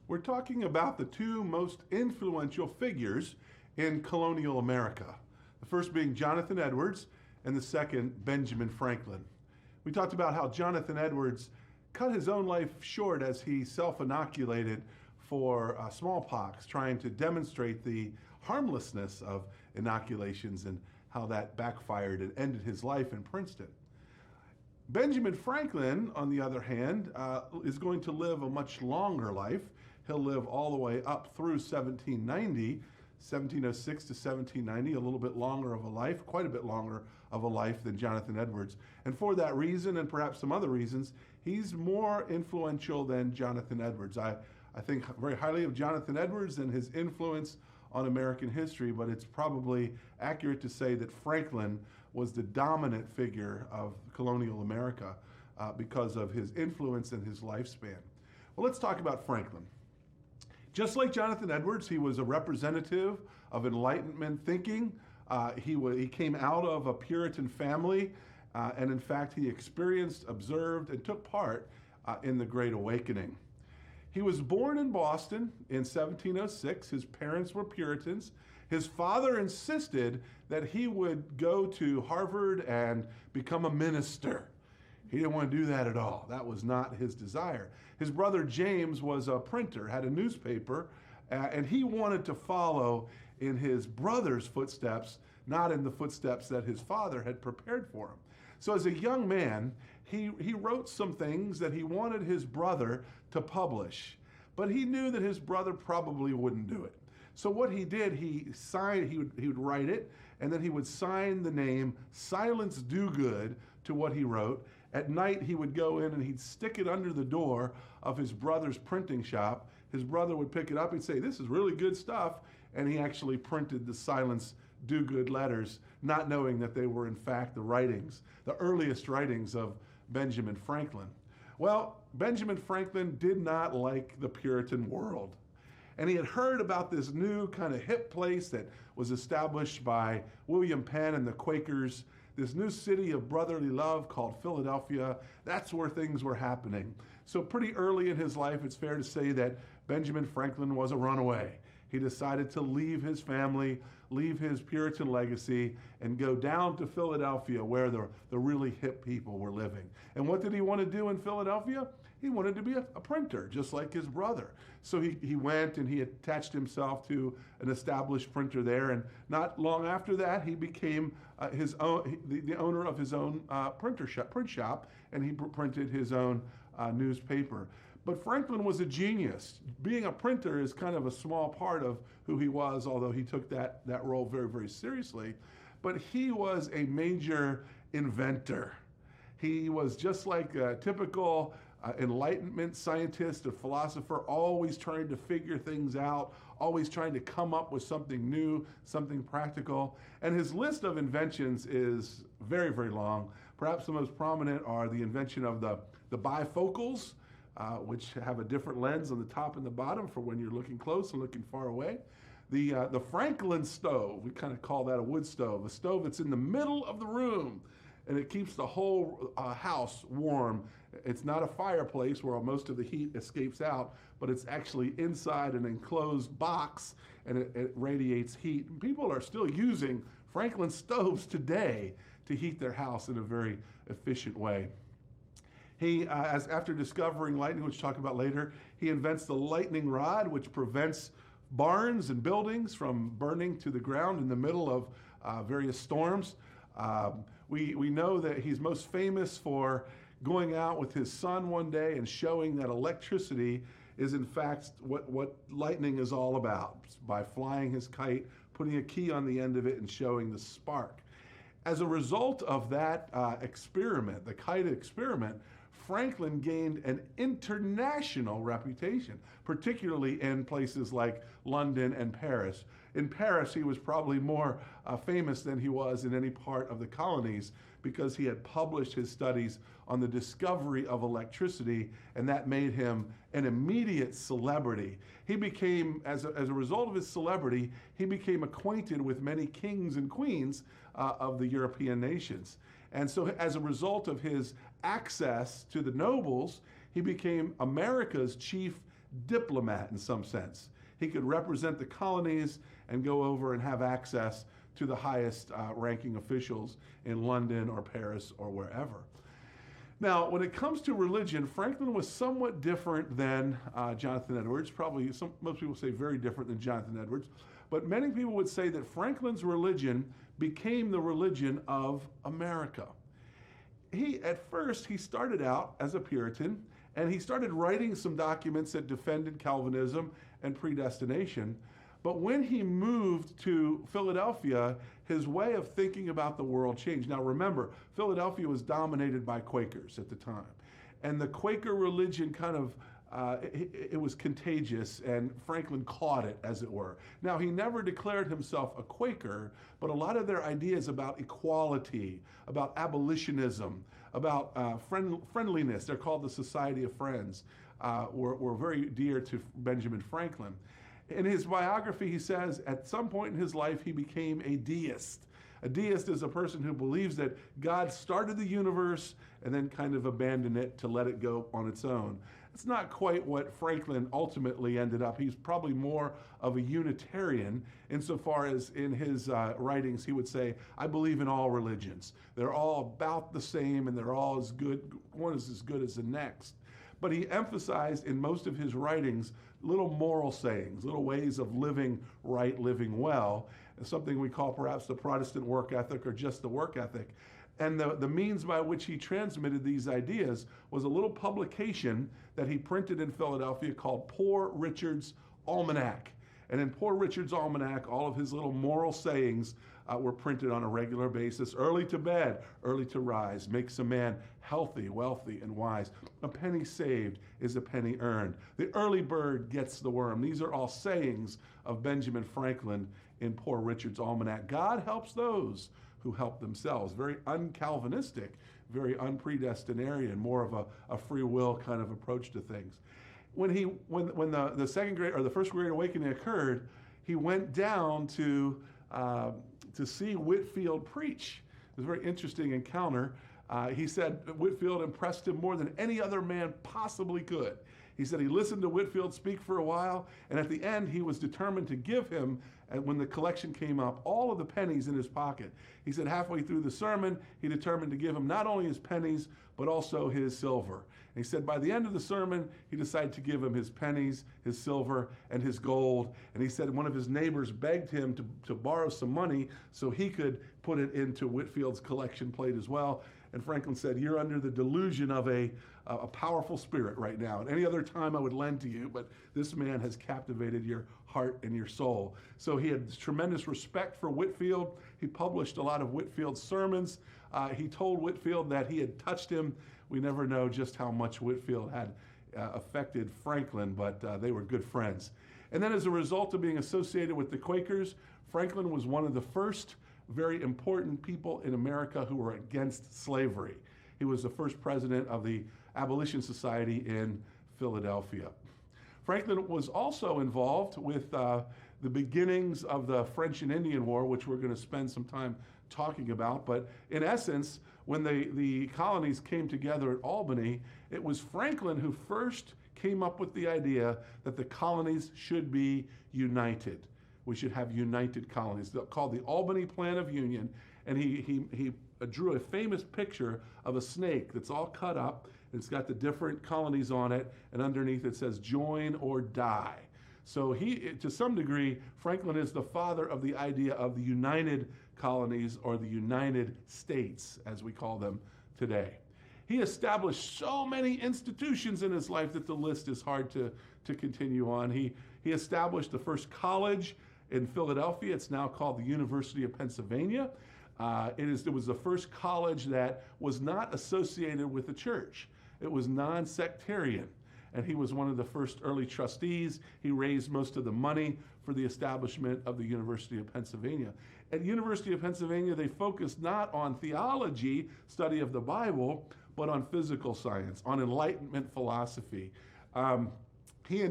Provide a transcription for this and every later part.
We're talking about the two most influential figures in colonial America. The first being Jonathan Edwards, and the second, Benjamin Franklin. We talked about how Jonathan Edwards cut his own life short as he self-inoculated for smallpox, trying to demonstrate the harmlessness of inoculations and how that backfired and ended his life in Princeton. Benjamin Franklin, on the other hand, is going to live a much longer life. He'll live all the way up through 1790, 1706 to 1790, a little bit longer of a life, quite a bit longer of a life than Jonathan Edwards. And for that reason, and perhaps some other reasons, he's more influential than Jonathan Edwards. I think very highly of Jonathan Edwards and his influence on American history, but it's probably accurate to say that Franklin was the dominant figure of colonial America because of his influence and his lifespan. Well, let's talk about Franklin. Just like Jonathan Edwards, he was a representative of Enlightenment thinking. He came out of a Puritan family, and in fact, he experienced, observed, and took part in the Great Awakening. He was born in Boston in 1706. His parents were Puritans. His father insisted that he would go to Harvard and become a minister. He didn't want to do that at all. That was not his desire. His brother James was a printer, had a newspaper, and he wanted to follow in his brother's footsteps, not in the footsteps that his father had prepared for him. So as a young man, he wrote some things that he wanted his brother to publish, but he knew that his brother probably wouldn't do it. So what he did, he would write it, and then he would sign the name Silence Dogood to what he wrote. At night, he would go in and he'd stick it under the door of his brother's printing shop. His brother would pick it up, he'd say, "This is really good stuff," and he actually printed the Silence Dogood letters, not knowing that they were in fact the writings, the earliest writings of Benjamin Franklin. Well, Benjamin Franklin did not like the Puritan world. And he had heard about this new kind of hip place that was established by William Penn and the Quakers, this new city of brotherly love called Philadelphia. That's where things were happening. So pretty early in his life, it's fair to say that Benjamin Franklin was a runaway. He decided to leave his family, leave his Puritan legacy, and go down to Philadelphia where the really hip people were living. And what did he want to do in Philadelphia? He wanted to be a printer, just like his brother. So he went and he attached himself to an established printer there. And not long after that, he became the owner of his own print shop, and he printed his own newspaper. But Franklin was a genius. Being a printer is kind of a small part of who he was, although he took that role very, very seriously. But he was a major inventor. He was just like a typical Enlightenment scientist, a philosopher, always trying to figure things out, always trying to come up with something new, something practical. And his list of inventions is very, very long. Perhaps the most prominent are the invention of the bifocals, which have a different lens on the top and the bottom for when you're looking close and looking far away. The Franklin stove, we kind of call that a wood stove, a stove that's in the middle of the room, and it keeps the whole house warm. It's not a fireplace where most of the heat escapes out, but it's actually inside an enclosed box, and it radiates heat. People are still using Franklin stoves today to heat their house in a very efficient way. He, after discovering lightning, which we'll talk about later, he invents the lightning rod, which prevents barns and buildings from burning to the ground in the middle of various storms. We know that he's most famous for going out with his son one day and showing that electricity is in fact what lightning is all about, by flying his kite, putting a key on the end of it and showing the spark. As a result of that experiment, the kite experiment, Franklin gained an international reputation, particularly in places like London and Paris. In Paris, he was probably more famous than he was in any part of the colonies because he had published his studies on the discovery of electricity, and that made him an immediate celebrity. He became, as a result of his celebrity, he became acquainted with many kings and queens of the European nations. And so as a result of his access to the nobles, he became America's chief diplomat in some sense. He could represent the colonies and go over and have access to the highest ranking officials in London or Paris or wherever. Now, when it comes to religion, Franklin was somewhat different than Jonathan Edwards. Probably most people say very different than Jonathan Edwards. But many people would say that Franklin's religion became the religion of America. At first, he started out as a Puritan, and he started writing some documents that defended Calvinism and predestination. But when he moved to Philadelphia, his way of thinking about the world changed. Now remember, Philadelphia was dominated by Quakers at the time. And the Quaker religion kind of, it was contagious, and Franklin caught it, as it were. Now, he never declared himself a Quaker, but a lot of their ideas about equality, about abolitionism, about friendliness, they're called the Society of Friends, were very dear to Benjamin Franklin. In his biography, he says, at some point in his life, he became a deist. A deist is a person who believes that God started the universe and then kind of abandoned it to let it go on its own. It's not quite what Franklin ultimately ended up. He's probably more of a Unitarian insofar as in his writings he would say, I believe in all religions. They're all about the same and they're all as good, one is as good as the next. But he emphasized in most of his writings little moral sayings, little ways of living right, living well, something we call perhaps the Protestant work ethic or just the work ethic. And the means by which he transmitted these ideas was a little publication that he printed in Philadelphia called Poor Richard's Almanac. And in Poor Richard's Almanac, all of his little moral sayings were printed on a regular basis. Early to bed, early to rise, makes a man healthy, wealthy, and wise. A penny saved is a penny earned. The early bird gets the worm. These are all sayings of Benjamin Franklin in Poor Richard's Almanac. God helps those who help themselves. Very un-Calvinistic, very unpredestinarian, more of a free will kind of approach to things. When the second great or the first Great Awakening occurred, he went down to see Whitefield preach. It was a very interesting encounter. He said Whitefield impressed him more than any other man possibly could. He said he listened to Whitefield speak for a while, and at the end he was determined to give him, when the collection came up, all of the pennies in his pocket. He said halfway through the sermon, he determined to give him not only his pennies, but also his silver. And he said by the end of the sermon, he decided to give him his pennies, his silver, and his gold. And he said one of his neighbors begged him to borrow some money so he could put it into Whitefield's collection plate as well. And Franklin said, you're under the delusion of a powerful spirit right now. And any other time I would lend to you, but this man has captivated your heart and your soul. So he had tremendous respect for Whitefield. He published a lot of Whitefield's sermons. He told Whitefield that he had touched him. We never know just how much Whitefield had affected Franklin, but they were good friends. And then as a result of being associated with the Quakers, Franklin was one of the first very important people in America who were against slavery. He was the first president of the Abolition Society in Philadelphia. Franklin was also involved with the beginnings of the French and Indian War, which we're going to spend some time talking about. But in essence, when the colonies came together at Albany, it was Franklin who first came up with the idea that the colonies should be united. We should have united colonies. They're called the Albany Plan of Union. And he drew a famous picture of a snake that's all cut up. It's got the different colonies on it, and underneath it says join or die. So to some degree, Franklin is the father of the idea of the united colonies, or the United States, as we call them today. He established so many institutions in his life that the list is hard to continue on. He established the first college in Philadelphia. It's now called the University of Pennsylvania. It was the first college that was not associated with the church. It was non-sectarian. And he was one of the first early trustees. He raised most of the money for the establishment of the University of Pennsylvania. At University of Pennsylvania, they focused not on theology, study of the Bible, but on physical science, on Enlightenment philosophy. He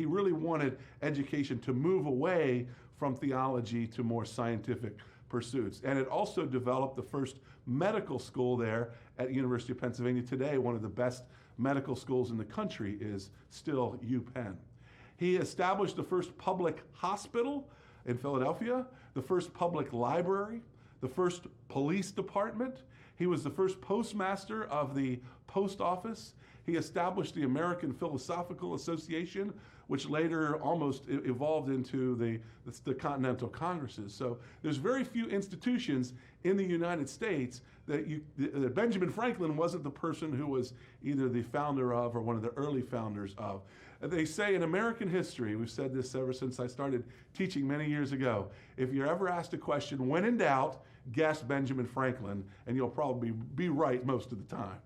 really wanted education to move away from theology to more scientific pursuits. And it also developed the first medical school there at University of Pennsylvania today, one of the best medical schools in the country is still UPenn. He established the first public hospital in Philadelphia, the first public library, the first police department. He was the first postmaster of the post office. He established the American Philosophical Association, which later almost evolved into the Continental Congresses. So there's very few institutions in the United States that Benjamin Franklin wasn't the person who was either the founder of or one of the early founders of. They say in American history, we've said this ever since I started teaching many years ago, if you're ever asked a question, when in doubt, guess Benjamin Franklin, and you'll probably be right most of the time.